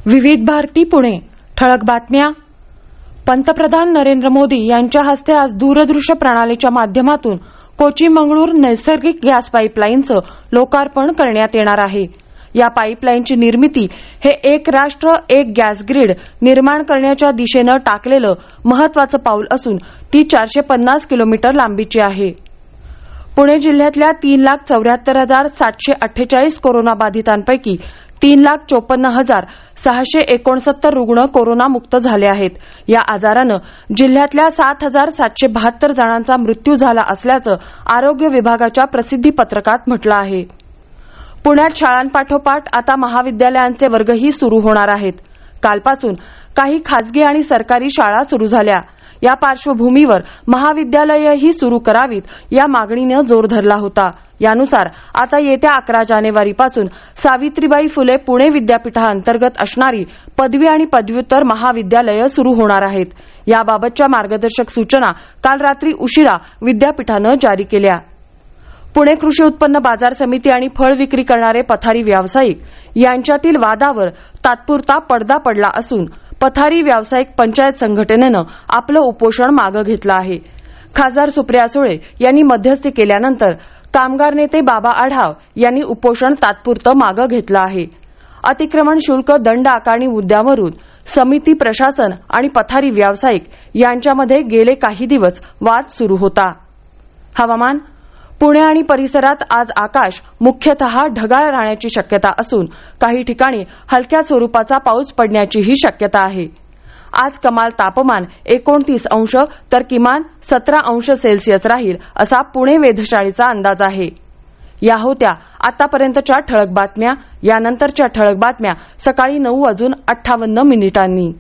विविध भारती पुणे ठळक बातम्या. पंतप्रधान नरेंद्र मोदी यांच्या हस्ते आज दूरदृश्य प्रणालीच्या माध्यमातून कोची मंगळूर नैसर्गिक गॅस पाईपलाईनचं लोकार्पण करण्यात येणार आहे. या पाईपलाईनची निर्मिती हे एक राष्ट्र एक गॅस ग्रीड निर्माण करण्याच्या दिशेनं टाकलेलं महत्वाचं पाऊल असून ती 450 किलोमीटर लांबीची आहे. पुणे जिल्ह्यातल्या 3,74,748 कोरोनाबाधितांपैकी 3,54,669 रुग्ण कोरोनामुक्त झाले आहेत. या आजारानं जिल्ह्यातल्या 7,772 जणांचा मृत्यू झाला असल्याचं आरोग्य विभागाच्या प्रसिद्धी पत्रकात म्हटलं आहे. पुण्यात शाळांपाठोपाठ आता महाविद्यालयांचे वर्गही सुरू होणार आहेत. कालपासून काही खासगी आणि सरकारी शाळा सुरू झाल्या. या पार्श्वभूमीवर महाविद्यालयही सुरू करावीत या मागणीनं जोर धरला होता. यानुसार आता येत्या 11 जानेवारीपासून सावित्रीबाई फुले पुणे विद्यापीठाअंतर्गत असणारी पदवी आणि पदव्युत्तर महाविद्यालयं सुरू होणार आहेत. याबाबतच्या मार्गदर्शक सूचना काल रात्री उशिरा विद्यापीठानं जारी केल्या. पुणे कृषी उत्पन्न बाजार समिती आणि फळ विक्री करणारे पथारी व्यावसायिक यांच्यातील वादावर तात्पुरता पडदा पडला असून पथारी व्यावसायिक पंचायत संघटनेनं आपलं उपोषण मागे घेतलं आहे. खासदार सुप्रिया सुळे यांनी मध्यस्थी केल्यानंतर कामगार नेते बाबा आढाव यांनी उपोषण तात्पुरतं मागे घेतलं आहे. अतिक्रमण शुल्क दंड आकारणी मुद्द्यावरून समिती, प्रशासन आणि पथारी व्यावसायिक यांच्यामध्ये गेले काही दिवस वाद सुरू होता. हवामान. पुणे आणि परिसरात आज आकाश मुख्यतः ढगाळ राहण्याची शक्यता असून काही ठिकाणी हलक्या स्वरूपाचा पाऊस पडण्याचीही शक्यता आहे. आज कमाल तापमान 29 अंश तर किमान 17 अंश सेल्सिअस राहील असा पुणे वेधशाळेचा अंदाज आहे. या होत्या आतापर्यंतच्या ठळक बातम्या. यानंतरच्या ठळक बातम्या सकाळी 9:58 मिनिटांनी.